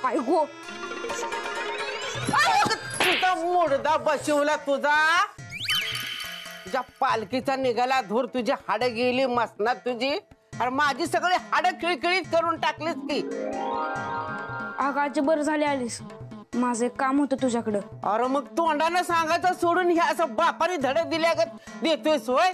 ऐकू तुझा मुडदा बसवला तुझ्या पालखीचा निघाला धूर, तुझी हाड गेली मसनात तुझी, आणि माझी सगळी हाड खिळखिळीत करून टाकलीस की. आगाचे बरं झाले आलीस, माझं एक काम होतं तुझ्याकडं. अरे मग तोंडानं सांगायचं सोडून हे असं बापारी धडे दिल्यागत देतोयस होय?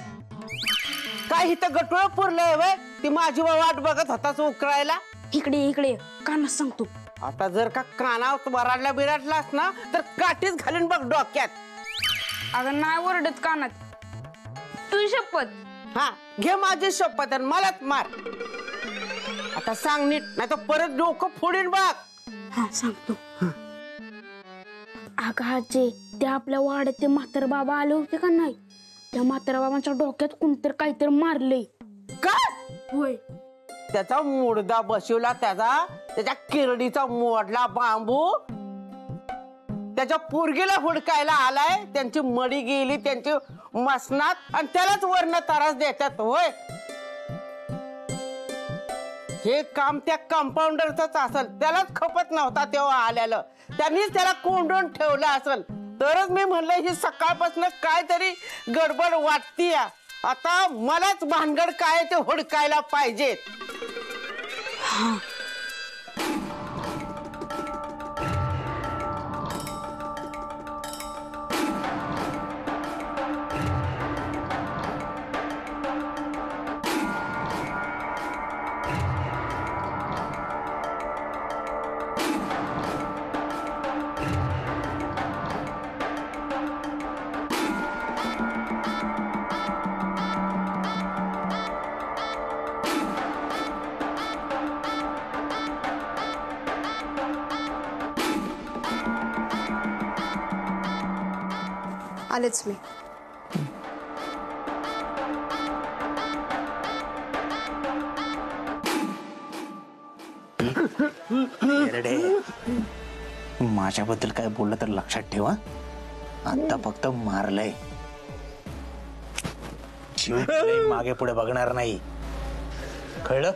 काय इथं गटोळ पुरलंय वय? ती माझी वाट बघत होताच उकळायला. इकडे इकडे कानात सांगतो. आता जर का कानावर बराडला बिराडलास ना तर काठीच घालून बघ डोक्यात. अगं नाही ओरडत कानात, तुझी शपथ. हा घे माझी शपथ आणि मलाच मार. आता सांग नीट, नाही तर परत डोकं फोडीन बघ. हा सांगतो. अगं आजे, ते आपल्या वाड्यात ते म्हातार बाबा आले होते का नाही, त्या म्हातार बाबांच्या डोक्यात कोणतरी काहीतरी मारलंय. काय? होय. त्याचा मुडदा बसवला, त्याच्या किरडीचा मोडला बांबू, त्याच्या पोरगीला हुडकायला आलाय, त्यांची मडी गेली त्यांची मसनात, आणि त्यालाच वर्ण त्रास देतात होय? हे काम त्या कंपाऊंडरच असेल, त्यालाच खपत नव्हता तेव्हा आल्याला, त्यांनीच त्याला कोंडून ठेवलं असेल. तरच मी म्हणलं ही सकाळपासून काहीतरी गडबड वाटतीय. आता मलाच भानगड काय ते हुडकायला पाहिजेत. आलेच मी. माझ्याबद्दल काय बोललं तर लक्षात ठेवा, आता फक्त मारलंय, मागे पुढे बघणार नाही, कळलं?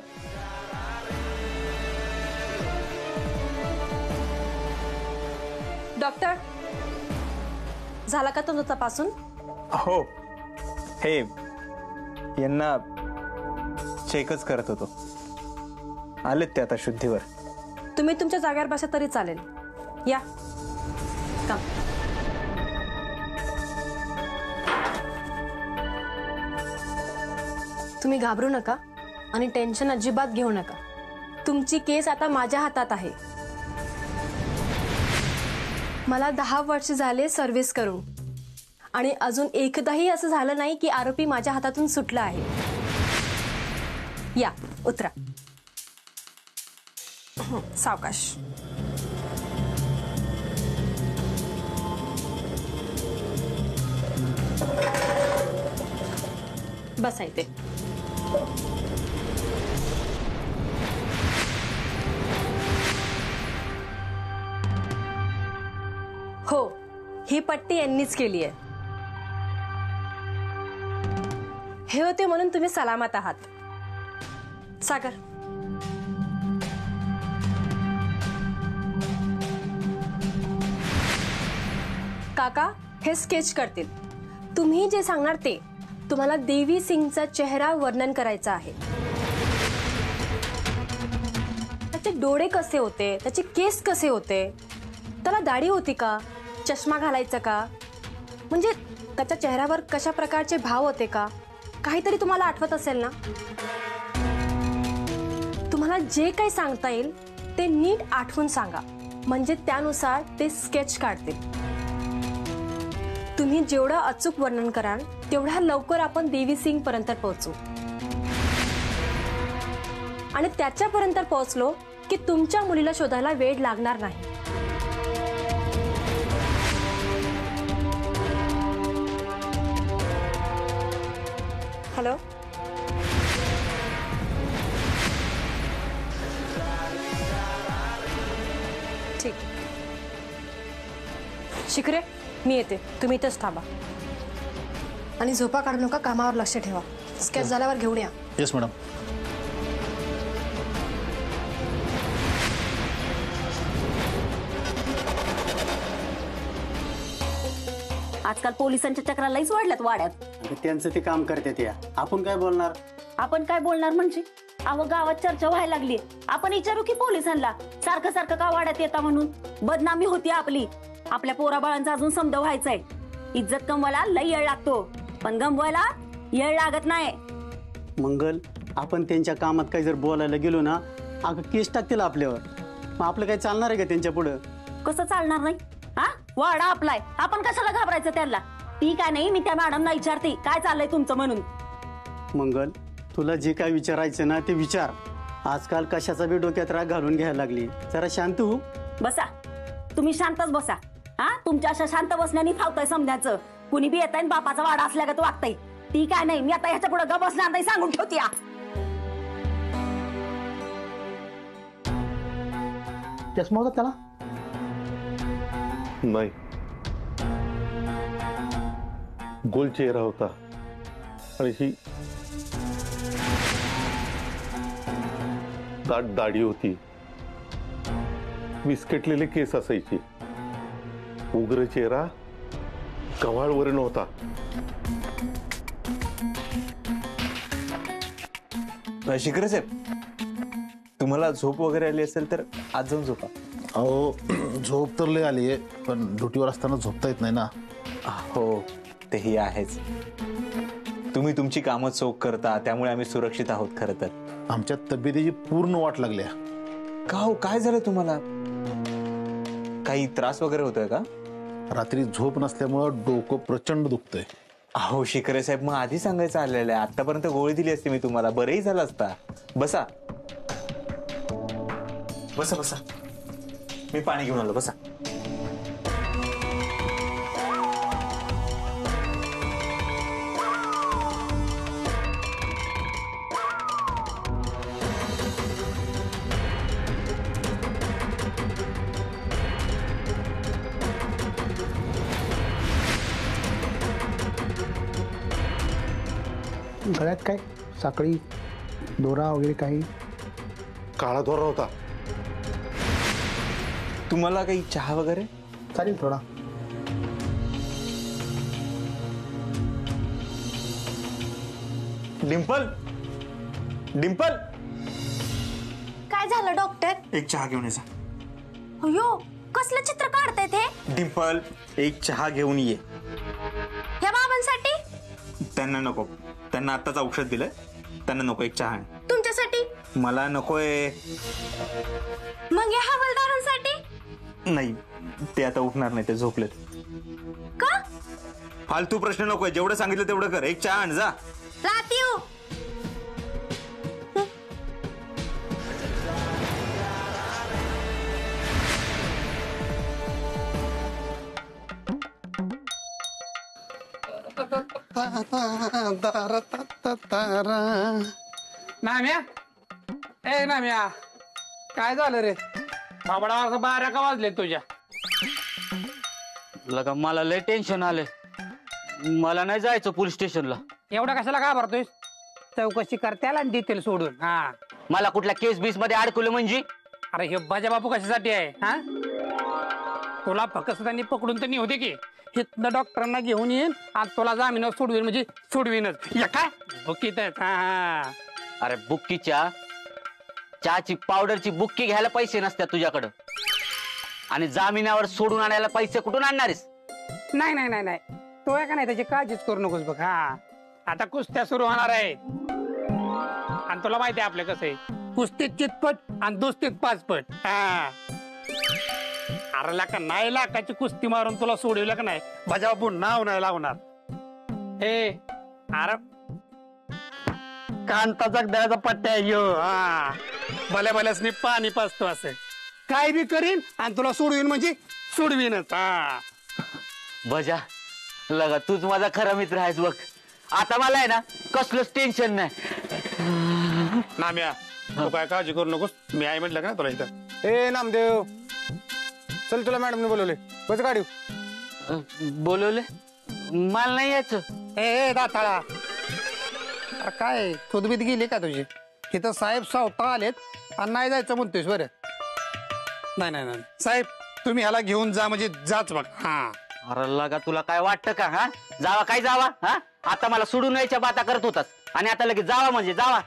डॉक्टर, झाला का तुझं तपासून? हो, हे यांना चेकच करत होतो, आलेत ते आता शुद्धीवर. तुम्ही तुमच्या जागेवर बसा तरी चालेल. या का तुम्ही घाबरू नका आणि टेन्शन अजिबात घेऊ नका. तुमची केस आता माझ्या हातात आहे. मला 10 वर्ष झाले सर्व्हिस करून, आणि अजून एकदाही असं झालं नाही की आरोपी माझ्या हातातून सुटला आहे. या उतरा. सावकाश. बसा इथे. हो, ही पट्टी यांनीच केली आहे. हे होते म्हणून तुम्ही सलामत आहात. सागर, काका हे स्केच करतील. तुम्ही जे सांगणार ते. तुम्हाला देवी सिंगचा चेहरा वर्णन करायचा आहे. त्याचे डोळे कसे होते, त्याचे केस कसे होते, त्याला दाढी होती का, चष्मा घालायचा का, म्हणजे त्याच्या चेहऱ्यावर कशा प्रकारचे भाव होते का, काहीतरी तुम्हाला आठवत असेल ना? तुम्हाला जे काही सांगता येईल ते नीट आठवून सांगा, म्हणजे त्यानुसार ते स्केच काढतील. तुम्ही जेवढं अचूक वर्णन कराल तेवढ्या लवकर आपण देवी सिंग पर्यंत पोहोचू, आणि त्याच्यापर्यंत पोहोचलो की तुमच्या मुलीला शोधायला वेळ लागणार नाही. हॅलो, ठीक. शिखरे, मी येते, तुम्ही इथंच थांबा आणि झोपा काढू नका. कामावर लक्ष ठेवा. स्केच झाल्यावर घेऊन या. Yes madam. आजकाल पोलिसांच्या चक्रा लईच वाढल्यात वाड्यात. त्यांचं ते काम करतात या, आपण काय बोलणार? आपण काय बोलणार म्हणजे? अहो गावात चर्चा व्हायला लागली. आपण विचारू की पोलिसांना सारखं सारखं का वाड्यात येता म्हणून? बदनामी होती आपली. आपल्या पोराबाळांचा अजून समज व्हायचंय. इज्जत कमवायला लई येळ लागतो, पण गमवायला येळ लागत नाही. मंगल, आपण त्यांच्या कामात काही जर बोलायला गेलो ना, अगं केस टाकतील आपल्यावर. मग आपलं काही चालणार आहे का त्यांच्या पुढं? कसं चालणार नाही? हा, वाडा आपलाय, आपण कशाला घाबरायचं त्यांना? ती काय नाही, मी त्या मॅडमना विचारते काय चाललंय तुमचं म्हणून. मंगल, तुला जे काय विचारायचं ना ते विचार. आजकाल कशाचा बी डोक्यात राग घालून घ्यायला लागली. जरा शांत हो. बसा, तुम्ही शांतच बसा. हा, तुमच्या अशा शांत बसण्याने फावतंय समजायचं. कुणी बी येताय बापाचा वाडा असल्यागत वागताय. ती काय नाही, मी आता ह्याच्या पुढे ग बसणार नाही सांगून ठेवते. चष्मा होता त्याला? नाही, गोल चेहरा होता आणि ही दाट दाढी होती. विस्कटलेले केस असायचे. उग्र चेहरा, कव्हाळ वर्ण होता. शिखरे साहेब, तुम्हाला झोप वगैरे आली असेल तर आज जाऊन झोपा. अहो झोप तर लय आली आहे, पण ड्युटीवर असताना झोपता येत नाही ना. हो, तेही आहेच. तुम्ही तुमची कामं चोख करता, त्यामुळे आम्ही सुरक्षित आहोत. खरं तर आमच्या तब्येतीची पूर्ण वाट लागल्या. का हो, काय झालं तुम्हाला? काही त्रास वगैरे होतोय का? रात्री झोप नसल्यामुळं डोकं प्रचंड दुखतंय. अहो शिखरे साहेब, मग आधी सांगायचं आलेलं आहे. आतापर्यंत गोळी दिली असती मी तुम्हाला, बरंही झालं असता. बसा बसा बसा, मी पाणी घेऊन आलो. बसा. गळ्यात काय साखळी दोरा वगैरे काही? काळा दोरा होता. तुम्हाला काही चहा वगैरे? चालेल थोडा. डिंपल, डिंपल, काय झालं डॉक्टर? एक चहा घेऊन ये. अयो, कसलं चित्र काढताय ते? डिंपल, एक चहा घेऊन ये. या बाबांसाठी? त्यांना नको, त्यांना आताच औषध दिलंय. त्यांना नको, एक चहा. तुमच्यासाठी? मला नकोय. मग या हवालदारांसाठी? नाही, ते आता उठणार नाही, ते झोपलेत. का? फालतू प्रश्न नकोय, जेवढं सांगितलं तेवढं कर. एक चहा आण जा. रातीव. नाम्या, ए नाम्या, काय झालं रे? बाबडा 12 का वाजले तुझ्या? लगा मला लय टेन्शन आले. मला नाही जायचं पोलीस स्टेशनला. एवढा कशाला घाबरतोय? चौकशी करत्याला आणि देतील सोडून. हा, मला कुठल्या केस बीस मध्ये अडकवलं म्हणजे? अरे हे बाजा बापू कशासाठी आहे? हा, तुला फक्त त्यांनी पकडून तर नाही होते की इथनं डॉक्टरांना घेऊन येईन आणि तुला जामीन सोडवीन, म्हणजे सोडवीनच. या काय बुकीत? हा, अरे बुक्कीच्या चहाची पावडरची बुक्की घ्यायला पैसे नसतात तुझ्याकडं, आणि जामिनावर सोडून आणायला पैसे कुठून आणणारेस? नाही नाही नाही नाही, तो आहे का नाही, त्याची काळजीच करू नकोस बघ. हा, आता कुस्त्या सुरू होणार आहेत आणि तुला माहिती आहे आपलं कसं आहे, कुस्तीत चितपट आणि दोस्तीत 5 पट. हा, अरे लाका नाही, लाखाची कुस्ती मारून तुला सोडवलं का नाही, भाजपा नाव नाही लावणार. हे अरे कांता जगदाळ्याचा पट्ट्या यो. हा, भल्या भल्यासनी पाणी पाचतो असं काय बी करीन आणि तुला सोडवीन म्हणजे सोडवीनच. हा, बजा लगा तूच माझा खरा मित्र आहेस बघ. आता मला आहे ना कसलंच टेन्शन नाही. नाम्या, तू काय काळजी करू नकोस, मी आई म्हटलं का ना तुला इथं. ए नामदेव, चल तुला मॅडमने बोलवले, बस गाडी. बोलवले? मला नाही यायचं. ए दाताळा, अरे काय खुदबीत गेली का तुझी? इथं साहेब स्वतः आलेत आणि नाही जायचं म्हणतोयस बरं? नाही नाही नाही साहेब, तुम्ही ह्याला घेऊन जा म्हणजे जाच बघ. हा अरे लगा तुला काय वाटतं का? हा जावा काय जावा? हा आता मला सोडून यायच्या बाता करत होतास आणि आता लगेच जावा म्हणजे जावा?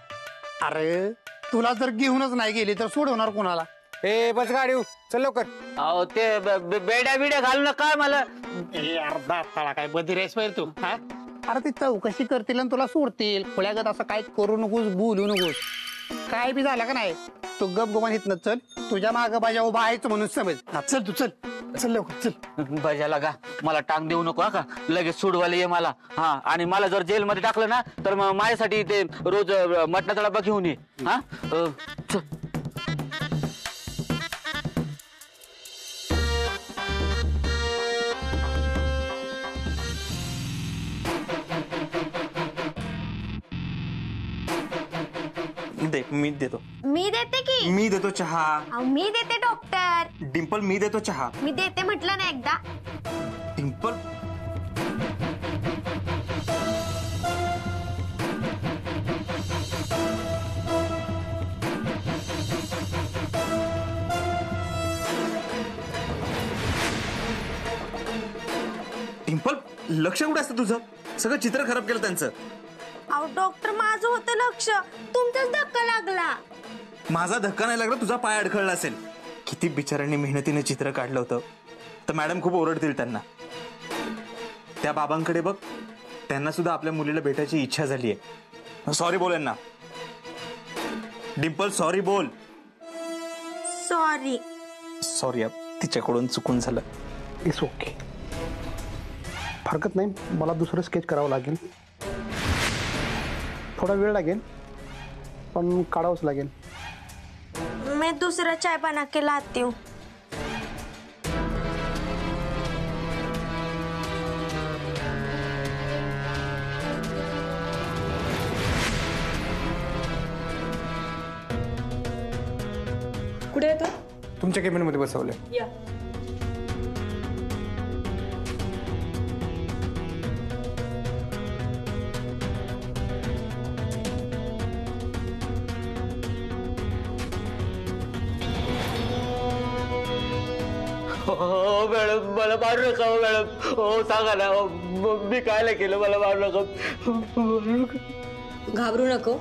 अरे तुला जर घेऊनच नाही गेली तर सोडवणार कोणाला? ए बस गाडी चल लवकर. अहो ते बेड्या बिड्या घालू नका मला. अर्धा फाळा काय बधिरेस पाहिजे तू? हा अरे ती चौकशी करतील आणि तुला सोडतील. खोळ्यागत असं काय करू नकोस, बोलू नकोस. काय बी झालं का नाही तू गप गुमान हितन चल. तुझ्या माग बाजा उभा आहेच म्हणून समज. चल तू चल चल लवकर चल. बजा लगा मला टांग देऊ नको का? लगेच सोडवायला ये मला. हा आणि मला जर जेलमध्ये टाकलं ना तर मग माझ्यासाठी ते रोज मटणाचा डबा घेऊन ये. हा चल. दे मी देतो. मी देते की. मी देतो चहा. मी देते डॉक्टर. डिंपल मी देतो चहा. मी देते म्हटलं ना एकदा. डिंपल डिंपल लक्ष कुठे असतं तुझं? सगळं चित्र खराब केलं त्यांचं. अहो डॉक्टर माझं होतं लक्ष, तुमचाच धक्का लागला. माझा धक्का नाही लागला, तुझा पाय अडखळला असेल. किती बिचाऱ्यांनी मेहनतीने चित्र काढलं होतं. तर मॅडम खूप ओरडतील त्यांना. त्या बाबांकडे बघ, त्यांना सुद्धा आपल्या मुलीला भेटायची इच्छा झाली आहे. सॉरी बोल यांना. डिंपल सॉरी बोल. सॉरी. सॉरी तिच्याकडून चुकून झालं. It's okay. हरकत नाही, मला दुसरं स्केच करावं लागेल. थोडा वेळ लागेल पण काढावंच लागेल. मैं दूसरा चाय बना के लाती हूँ. कुठे येतो? तुमच्या केबिन मध्ये बसवले. या. हो मॅडम मला मारू नका. हो मॅडम, हो सांगा ना. मी काय केलं? मला मारू नका. घाबरू नको.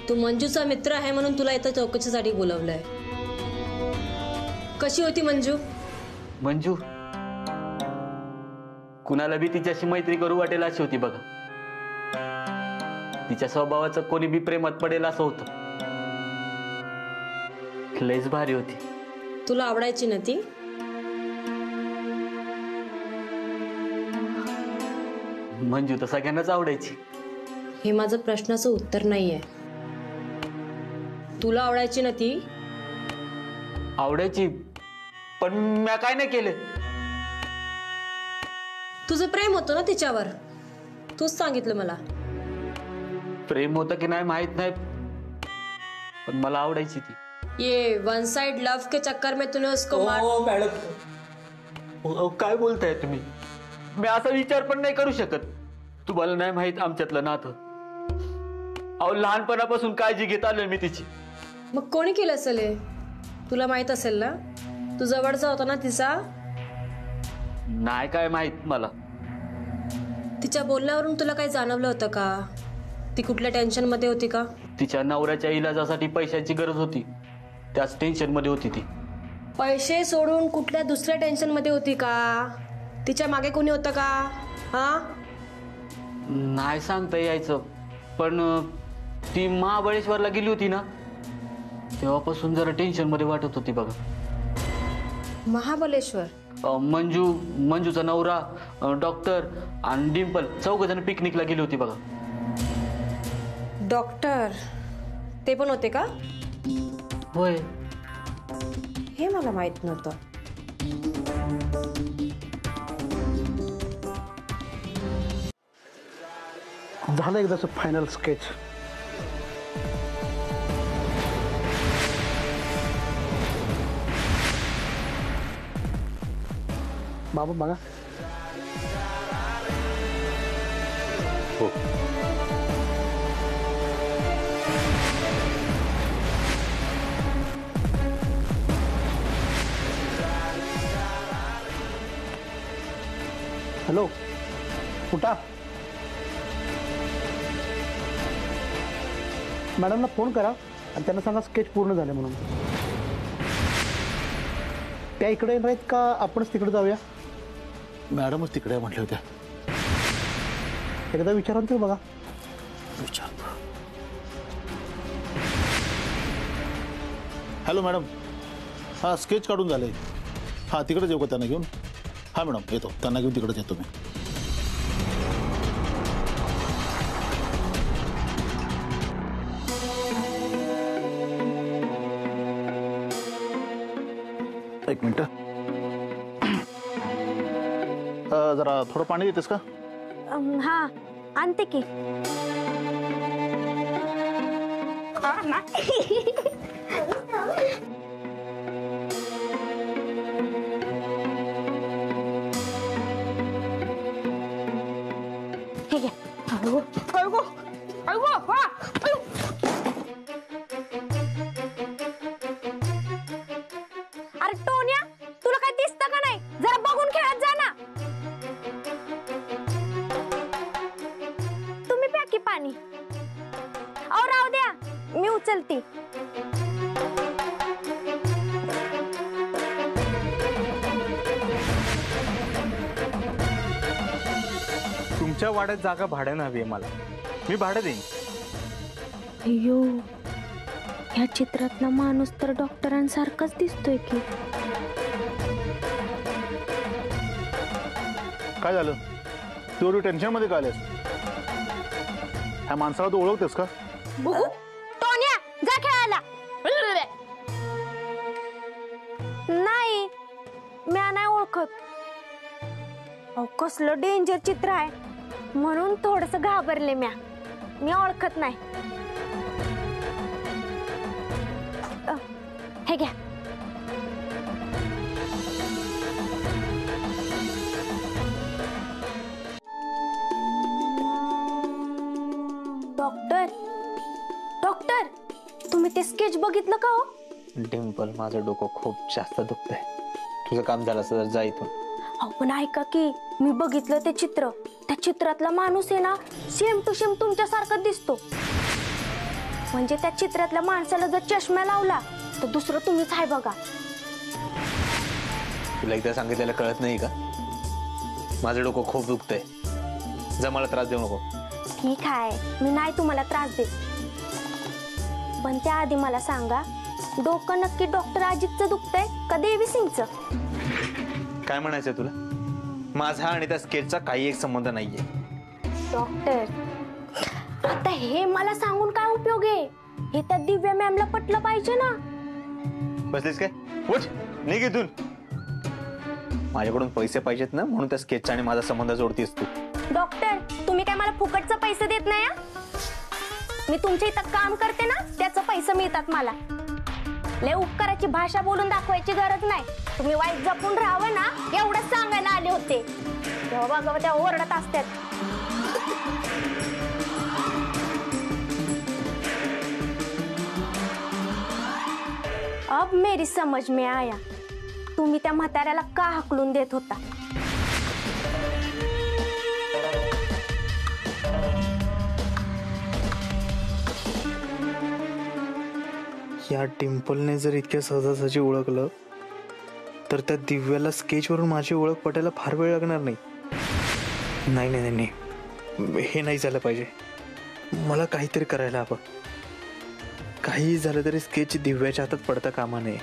तू मंजूचा मित्र आहे म्हणून तुला इथं चौकशीसाठी बोलवलंय. कशी होती मंजू? मंजू कुणाला बी तिच्याशी मैत्री करू वाटेल अशी होती बघा. तिच्या स्वभावाचं कोणी बी प्रेमात पडेल असं होतं. लयच भारी होती. तुला आवडायची ना ती? मंजू तर सगळ्यांनाच आवडायची. हे माझं प्रश्नाचं उत्तर नाहीये. तुला आवडायची ना ती? आवडायची, पण मी काय नाही केलं. तुझं प्रेम होतं ना तिच्यावर, तूच सांगितलं मला. प्रेम होतं की नाही माहित नाही, पण मला आवडायची ती. ये वन साइड लव के चक्कर में तूने उसको मार. मॅडम काय बोलताय तुम्ही? मी असा विचार पण नाही करू शकत. तुम्हाला नाही माहित आमच्यातलं नातं. अहो लहानपणापासून काळजी घेत आलोय मी तिची. मग कोणी केलं असेल हे? तुला माहित असेल ना? तू जवळचा होता ना तिचा? नाही काय माहित मला. तिच्या बोलण्यावरून तुला काही जाणवलं होतं का? ती कुठल्या टेन्शन मध्ये होती का? तिच्या नवऱ्याच्या इलाजासाठी पैशाची गरज होती, त्याच टेन्शन मध्ये होती ती. पैसे सोडून कुठल्या दुसऱ्या टेन्शन मध्ये होती का? तिच्या मागे कोणी होतं का? हा नाही सांगता यायचं, पण ती महाबळेश्वरला गेली होती ना तेव्हापासून जरा टेन्शन मध्ये वाटत होती बघा. महाबळेश्वर? मंजूचा नवरा, डॉक्टर आणि डिंपल चौघ जण पिकनिकला गेली होती बघा. डॉक्टर ते पण होते का? होय. हे मला माहित नव्हतं. झालं एकदाच फायनल स्केच. बाबा बघा. हो. हॅलो कुठा मॅडमला फोन करा आणि त्यांना सांगा स्केच पूर्ण झाले म्हणून. त्या इकडे येणार आहेत का आपणच तिकडे जाऊया? मॅडमच तिकडे म्हटल्या होत्या. एकदा विचारा तुम्ही बघा. हॅलो मॅडम, हां स्केच काढून झाले. हां तिकडेच येऊ का त्यांना घेऊन? हां मॅडम येतो, त्यांना घेऊन तिकडेच येतो मी. एक मिनिट, जरा थोडं पाणी देतेस का? हा आणते की. ठीक आहे. अगो अगो अगो वा अरे टोन्या, तुला काय दिसतं का नाही? जरा बघून खेळत जा ना. तुम्ही प्या की पाणी. अहो राहू द्या, मी उचलते. तुमच्या वाड्यात जागा भाड्यानं हवी आहे मला, मी भाडं देईन. अय्यो, ह्या चित्रातला माणूस तर डॉक्टरांसारखाच दिसतोय की. काय झालं? तू एवढी टेन्शनमध्ये का आलेस? ह्या माणसाला तू ओळखतेस का? टोन्या, जा खेळायला. नाही, मी नाही ओळखत. अहो कसलं डेंजर चित्र आहे, म्हणून थोडस घाबरले. मी ओळखत नाही. हे घ्या. डॉक्टर, डॉक्टर, तुम्ही ते स्केच बघितलं का हो? डिंपल, माझं डोकं खूप जास्त दुखतंय. तुझं काम झालं असं जा इथून. अहो पण ऐका की, मी बघितलं ते चित्र. त्या चित्रातला माणूस आहे ना, सेम टू सेम तुमच्यासारखा दिसतो. म्हणजे त्या चित्रातल्या माणसाला जर चष्मा लावला तर दुसरं तुम्हीच आहे बघा. तुला एकदा सांगितलेलं कळत नाही का? माझं डोकं खूप दुखतंय, जा, मला त्रास देऊ नको. ठीक आहे, मी नाही तुम्हाला त्रास देत. पण त्याआधी मला सांगा, डोकं नक्की डॉक्टर अजितचं दुखतंय का देवी सिंगचं? काय म्हणायचंय तुला? माझा आणि त्या स्केचचा काही एक संबंध नाहीये. डॉक्टर, आता हे मला सांगून काय उपयोग आहे? हे त्या दिव्या मॅमला पटलं पाहिजे ना. बसलीस काय? उठ, निघ इथून. माझ्याकडून पैसे पाहिजेत ना, म्हणून त्या स्केचचा आणि माझा संबंध जोडतीस तू. डॉक्टर, तुम्ही काय मला फुकटचं पैसे देत नाही? मी तुमच्या इथं काम करते ना, त्याचं पैसे मिळतात मला. लय उपकाराची भाषा बोलून दाखवायची गरज नाही. तुम्ही वाईट जपून राहावं ना, एवढंच सांगायला आले होते. तेव्हा बघा त्या ओरडत असतात. अब मेरी समझ में आया, तुम्ही त्या म्हाताऱ्याला का हकलून देत होता. या डिंपलने जर इतक्या सहजासहजी ओळखलं तर त्या दिव्याला स्केचवरून माझी ओळख पटायला फार वेळ लागणार नाही. नाही नाही नाही, हे नाही झालं पाहिजे. मला काहीतरी करायला हवं. काही झालं तरी स्केच दिव्याच्या हातात पडता कामा नये.